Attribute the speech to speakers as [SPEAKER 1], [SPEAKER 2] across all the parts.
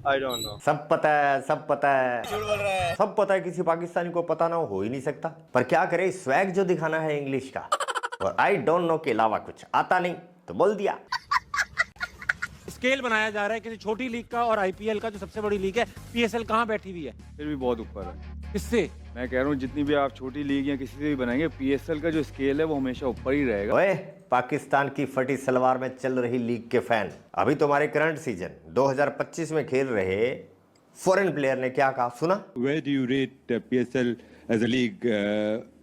[SPEAKER 1] I don't know.
[SPEAKER 2] सब पता है, सब पता है,
[SPEAKER 3] झूठ बोल रहा है।
[SPEAKER 2] सब पता है। किसी पाकिस्तानी को पता ना हो ही नहीं सकता। पर क्या करे, स्वैग जो दिखाना है इंग्लिश का, और आई डोंट नो के अलावा कुछ आता नहीं, तो बोल दिया।
[SPEAKER 4] स्केल बनाया जा रहा है किसी छोटी लीग का और आईपीएल का जो सबसे बड़ी लीग है, पीएसएल कहाँ बैठी हुई है?
[SPEAKER 1] फिर भी बहुत ऊपर है।
[SPEAKER 4] किससे?
[SPEAKER 1] मैं कह रहा हूँ जितनी भी आप छोटी लीग या किसी से भी बनाएंगे, पीएसएल का जो स्केल है वो हमेशा ऊपर ही रहेगा।
[SPEAKER 2] ओए, पाकिस्तान की फटी सलवार में चल रही लीग के फैन, अभी तुम्हारे करंट सीजन 2025 में खेल रहे फॉरेन प्लेयर ने क्या कहा, सुना?
[SPEAKER 5] Where do you rate PSL as a league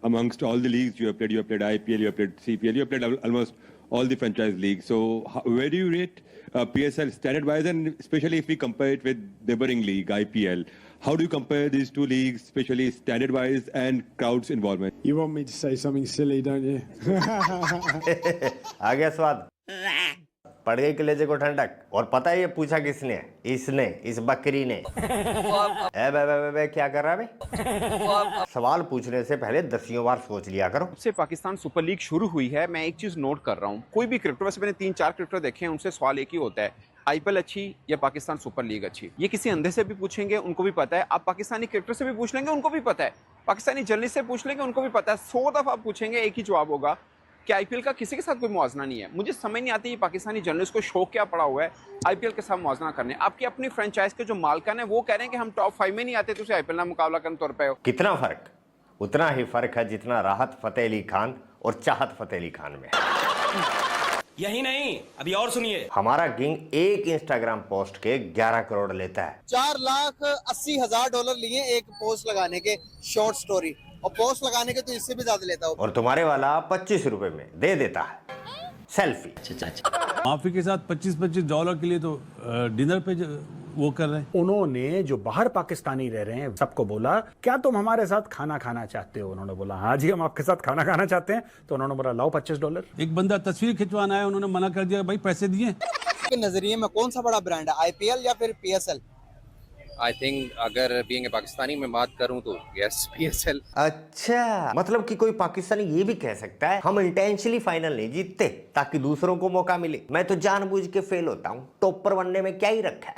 [SPEAKER 5] amongst all the leagues you have played? You have played IPL, you have played CPL, you have played almost all the franchise leagues. So where do you rate PSL standard-wise, and especially if we compare it with neighboring league IPL? How do you compare these two leagues, especially standard-wise and crowds involvement?
[SPEAKER 6] You want me to say something silly, don't you?
[SPEAKER 2] आ गया स्वाद, पड़ गई कलेजे को ठंडक। और पता है ये पूछा किसने? इसने, इस बकरी ने। बे, क्या कर रहा है बे? सवाल पूछने से पहले दसियों बार सोच लिया करो।
[SPEAKER 7] से पाकिस्तान सुपर लीग शुरू हुई है, मैं एक चीज नोट कर रहा हूँ, कोई भी क्रिकेटर, वैसे मैंने 3-4 क्रिकेटर देखे हैं, उनसे सवाल एक ही होता है, आईपीएल अच्छी या पाकिस्तान सुपर लीग अच्छी? ये किसी अंधे से भी पूछेंगे उनको भी पता है, आप पाकिस्तानी क्रिकेटर से भी पूछ लेंगे उनको भी पता है, पाकिस्तानी जर्नलिस्ट से पूछ लेंगे उनको भी पता है, 100 दफा पूछेंगे एक ही जवाब होगा कि आईपीएल का किसी के साथ कोई मुआवजा नहीं है। मुझे समझ नहीं आती ये पाकिस्तानी जर्नलिस्ट को शौक क्या पड़ा हुआ है आईपीएल के साथ मुआवजा करने। आपकी अपनी फ्रेंचाइज के जो मालिकान है वो कह रहे हैं कि हम टॉप 5 में नहीं आते, तो उसे आईपीएल में मुकाबला करने तौर पे हो।
[SPEAKER 2] कितना फर्क? उतना ही फर्क है जितना राहत फतेह अली खान और चाहत फतेह अली खान में।
[SPEAKER 3] यही नहीं, अभी और सुनिए।
[SPEAKER 2] हमारा किंग एक इंस्टाग्राम पोस्ट के 11 करोड़ लेता है।
[SPEAKER 8] $4,80,000 लिए एक पोस्ट लगाने के, शॉर्ट स्टोरी, और पोस्ट लगाने के तो इससे भी ज्यादा लेता हूँ।
[SPEAKER 2] और तुम्हारे वाला 25 रुपए में दे देता है सेल्फी।
[SPEAKER 9] माफी के साथ $25 के लिए तो डिनर पे वो कर रहे हैं।
[SPEAKER 10] उन्होंने जो बाहर पाकिस्तानी रह रहे हैं सबको बोला, क्या तुम हमारे साथ खाना खाना चाहते हो? उन्होंने बोला हाँ जी, हम आपके साथ खाना खाना चाहते हैं। तो उन्होंने बोला लाओ $25।
[SPEAKER 9] एक बंदा तस्वीर खिंचवाना है, उन्होंने मना कर दिया, भाई पैसे दिए।
[SPEAKER 8] के नजरिए में कौन सा बड़ा ब्रांड है, आईपीएल या फिर पीएसएल?
[SPEAKER 7] आई थिंक अगर बीइंग ए पाकिस्तानी में बात करूं तो यस, पीएसएल।
[SPEAKER 2] अच्छा, मतलब कि कोई पाकिस्तानी ये भी कह सकता है हम इंटेंशनली फाइनल नहीं जीतते ताकि दूसरों को मौका मिले, मैं तो जानबूझ के फेल होता हूँ, टॉपर बनने में क्या ही रखा है।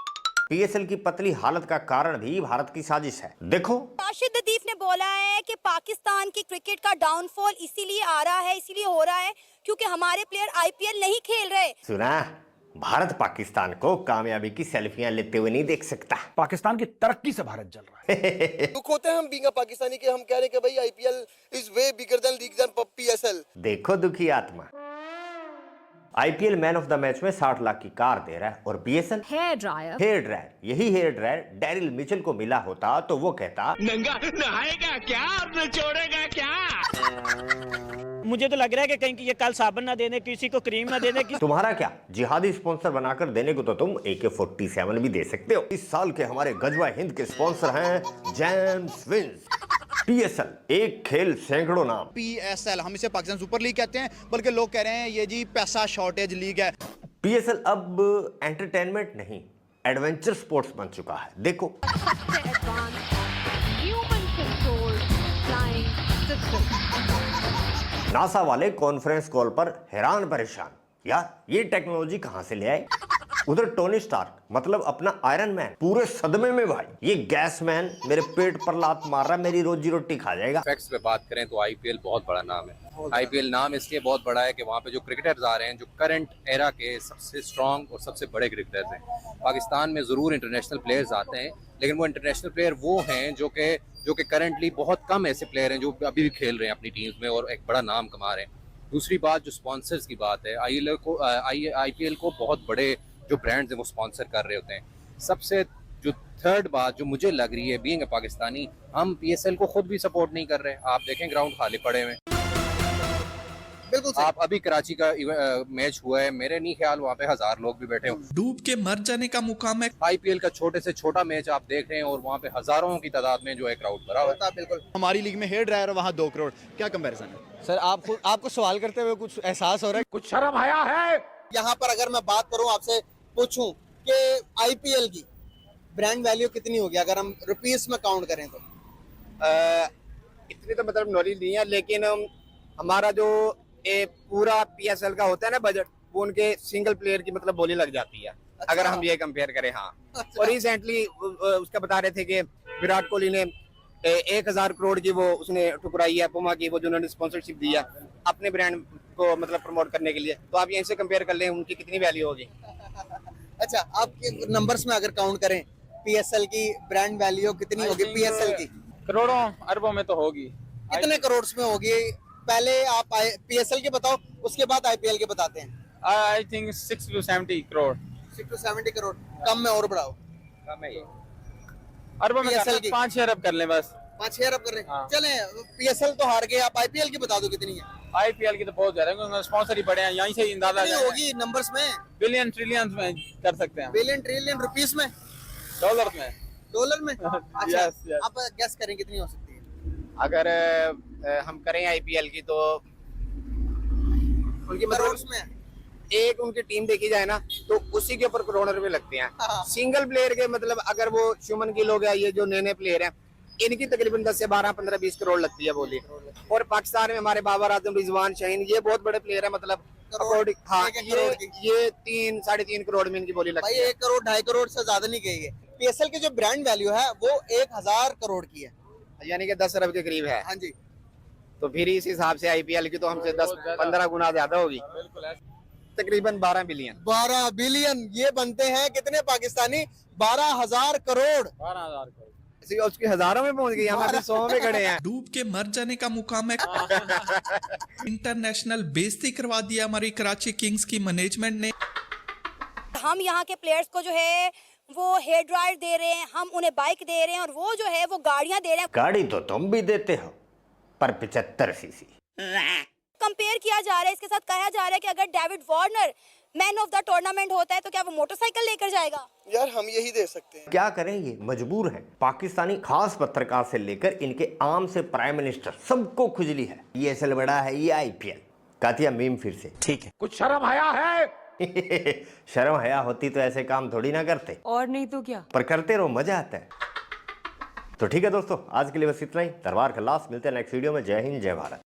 [SPEAKER 2] पीएसएल की पतली हालत का कारण भी भारत की साजिश है। देखो,
[SPEAKER 11] राशिद लतीफ ने बोला है कि पाकिस्तान की क्रिकेट का डाउनफॉल इसीलिए आ रहा है, इसीलिए हो रहा है क्योंकि हमारे प्लेयर आईपीएल नहीं खेल रहे।
[SPEAKER 2] सुना, भारत पाकिस्तान को कामयाबी की सेल्फियां लेते हुए नहीं देख सकता।
[SPEAKER 10] पाकिस्तान की तरक्की से भारत जल रहा है।
[SPEAKER 8] दुख होते हैं हम बीइंग पाकिस्तानी के, हम कह रहे हैं कि भाई IPL is way bigger than league than PSL.
[SPEAKER 2] देखो दुखी आत्मा, IPL man of the match में 60 लाख की कार दे रहा है, और पीएसएल हेयर ड्रायर। यही हेयर ड्रायर डैरिल मिचेल को मिला होता तो वो कहता
[SPEAKER 3] नंगा नहाएगा क्या और निचोड़ेगा क्या?
[SPEAKER 4] मुझे तो लग रहा है कि कहीं ये कल साबुन ना देने, किसी को क्रीम ना देने की।
[SPEAKER 2] तुम्हारा क्या, जिहादी स्पॉन्सर बनाकर देने को तो तुम AK-47 भी दे सकते हो। इस साल के हमारे गजवा हिंद के स्पॉन्सर हैं जेम्स विंस। पीएसएल एक खेल सैकड़ों नाम।
[SPEAKER 8] पीएसएल हम इसे पाकिस्तान सुपर लीग कहते हैं, बल्कि लोग कह रहे हैं ये जी पैसा शॉर्टेज लीग है।
[SPEAKER 2] पीएसएल अब एंटरटेनमेंट नहीं, एडवेंचर स्पोर्ट्स बन चुका है। देखो, नासा वाले कॉन्फ्रेंस कॉल पर हैरान परेशान, यार ये टेक्नोलॉजी कहां से ले आए। उधर टोनी स्टार्क, मतलब अपना आयरन मैन, पूरे सदमे में भाई, ये गैस मैन मेरे पेट पर लात मार रहा है, मेरी रोजी रोटी खा जाएगा।
[SPEAKER 7] फैक्ट्स पे बात करें तो आईपीएल बहुत बड़ा नाम है। आईपीएल नाम इसलिए बहुत बड़ा है कि वहाँ पे जो क्रिकेटर्स आ रहे हैं, जो करंट एरा के सबसे स्ट्रॉन्ग और सबसे बड़े क्रिकेटर्स हैं। पाकिस्तान में ज़रूर इंटरनेशनल प्लेयर्स आते हैं, लेकिन वो इंटरनेशनल प्लेयर वो हैं जो कि करंटली बहुत कम ऐसे प्लेयर हैं जो अभी भी खेल रहे हैं अपनी टीम्स में और एक बड़ा नाम कमा रहे हैं। दूसरी बात जो स्पॉन्सर्स की बात है, आईपीएल को बहुत बड़े जो ब्रांड्स हैं वो स्पॉन्सर कर रहे होते हैं। सबसे जो थर्ड बात जो मुझे लग रही है, बीइंग ए पाकिस्तानी, हम पीएसएल को खुद भी सपोर्ट नहीं कर रहे। आप देखें ग्राउंड खाली पड़े हुए।
[SPEAKER 8] बिल्कुल
[SPEAKER 7] आप अभी कराची का मैच हुआ है, मेरे नहीं ख्याल वहाँ पे 1000 लोग भी बैठे हो।
[SPEAKER 3] डूब के मर जाने का मुकाम है।
[SPEAKER 7] आईपीएल का छोटे से छोटा मैच आप देख रहे हैं और वहाँ पे हजारों की तादाद में जो है क्राउड भरा हुआ है।
[SPEAKER 8] बिल्कुल, हमारी लीग में हेयर ड्रायर वहाँ 2 करोड़, क्या कंपैरिजन है? सर आपको सवाल करते हुए कुछ एहसास हो रहा है?
[SPEAKER 4] कुछ शर्म आया है?
[SPEAKER 8] यहाँ पर अगर मैं बात करूँ, आपसे पूछूं कि आईपीएल की ब्रांड वैल्यू कितनी होगी अगर हम रुपीस में काउंट करें तो?
[SPEAKER 12] इतनी तो मतलब नॉलेज नहीं है, लेकिन हमारा जो पूरा पीएसएल का होता है ना बजट, वो उनके सिंगल प्लेयर की मतलब बोली लग जाती है। अगर हम ये कंपेयर करें। हाँ, और रिसेंटली उसका बता रहे थे कि विराट कोहली ने 1000 करोड़ की वो उसने ठुकराई है पुमा की, वो जो उन्होंने स्पॉन्सरशिप दी है अपने ब्रांड को मतलब प्रमोट करने के लिए। तो आप यहीं से कंपेयर कर लें उनकी कितनी वैल्यू होगी।
[SPEAKER 8] अच्छा, आपके नंबर्स में अगर काउंट करें पीएसएल की ब्रांड वैल्यू कितनी होगी? पीएसएल की
[SPEAKER 12] करोड़ों अरबों में तो होगी।
[SPEAKER 8] कितने करोड़ में होगी? पहले आप पीएसएल के बताओ, उसके बाद आईपीएल के बताते हैं।
[SPEAKER 12] I think 6 to 70 crore.
[SPEAKER 8] 6 to 70 crore. कम में और बढ़ाओ।
[SPEAKER 12] कम है ये, अरबों में
[SPEAKER 8] PSL की
[SPEAKER 12] 5-6 अरब कर लें बस।
[SPEAKER 8] 5-6 अरब कर रहे हैं।
[SPEAKER 12] हाँ।
[SPEAKER 8] चले, पीएसएल तो हार गए, आप आईपीएल की बता दो कितनी है?
[SPEAKER 12] आईपीएल की तो बहुत ज्यादा है, स्पॉन्सर ही बड़े हैं, यहीं से ही अंदाजा
[SPEAKER 8] कितनी होगी नंबर्स में?
[SPEAKER 12] बिलियन ट्रिलियन में कर सकते हैं,
[SPEAKER 8] बिलियन ट्रिलियन रुपीस में,
[SPEAKER 12] डॉलर में।
[SPEAKER 8] डॉलर में? अच्छा,
[SPEAKER 12] यस, यस।
[SPEAKER 8] आप गेस करें कितनी हो सकती है?
[SPEAKER 12] अगर हम करें आईपीएल की तो उनकी मतलब
[SPEAKER 8] में
[SPEAKER 12] एक उनकी टीम देखी जाए ना तो उसी के ऊपर करोड़ों रुपए लगते हैं।
[SPEAKER 8] हाँ।
[SPEAKER 12] सिंगल प्लेयर के मतलब अगर वो शुमन गिल हो गया, ये जो नए नए प्लेयर हैं, इनकी तकरीबन 10 से 12, 15, 20 करोड़ लगती है बोली। और पाकिस्तान में हमारे बाबर आजम, रिजवान, शाहीन, ये बहुत बड़े प्लेयर है, मतलब
[SPEAKER 8] करोड़,
[SPEAKER 12] हाँ,
[SPEAKER 8] एक करोड़ की।
[SPEAKER 12] ये 3-3.5 करोड़ में इनकी बोली लगती
[SPEAKER 8] भाई
[SPEAKER 12] है।
[SPEAKER 8] 1 करोड़ 2.5 करोड़ से ज्यादा नहीं गई है। पीएसएल की जो ब्रांड वैल्यू है वो 1000 करोड़ की है,
[SPEAKER 12] यानी कि 10 अरब के करीब है।
[SPEAKER 8] हाँ जी।
[SPEAKER 12] तो फिर इस हिसाब से आईपीएल की तो हमसे 10-15 गुना ज्यादा होगी, तकरीबन 12 बिलियन।
[SPEAKER 8] 12 बिलियन ये बनते हैं कितने पाकिस्तानी? 12,000 करोड़।
[SPEAKER 12] 12,000 करोड़ उसकी हजारों में पहुंच गई, हम अभी 100 में खड़े हैं।
[SPEAKER 3] डूब के मर जाने का मुकाम है। इंटरनेशनल बेइज्जती करवा दिया हमारी कराची किंग्स की मैनेजमेंट ने।
[SPEAKER 11] हम यहाँ के प्लेयर्स को जो है वो हेयर ड्रायर दे रहे हैं, हम उन्हें बाइक दे रहे हैं और वो जो है वो गाड़ियां दे रहे हैं।
[SPEAKER 2] गाड़ी तो तुम भी देते हो, पर 75 सीसी।
[SPEAKER 11] कंपेयर किया जा रहा है, इसके साथ कहा जा रहा है कि अगर David Warner man of the tournament होता है तो क्या वो मोटरसाइकिल लेकर जाएगा?
[SPEAKER 8] यार हम यही दे सकते हैं।
[SPEAKER 2] क्या करें, ये मजबूर हैं। पाकिस्तानी खास पत्रकार से लेकर इनके आम से प्राइम मिनिस्टर सबको खुजली है। ये असल बड़ा है ये आईपीएल। कातिया मीम फिर से। ठीक है,
[SPEAKER 4] कुछ शर्म हया है?
[SPEAKER 2] शर्म हया होती तो ऐसे काम थोड़ी ना करते,
[SPEAKER 11] और नहीं तो क्या,
[SPEAKER 2] पर करते रहो, मजा आता है। तो ठीक है दोस्तों, आज के लिए बस इतना ही। तलवार खल्लास, मिलते हैं नेक्स्ट वीडियो में। जय हिंद, जय भारत।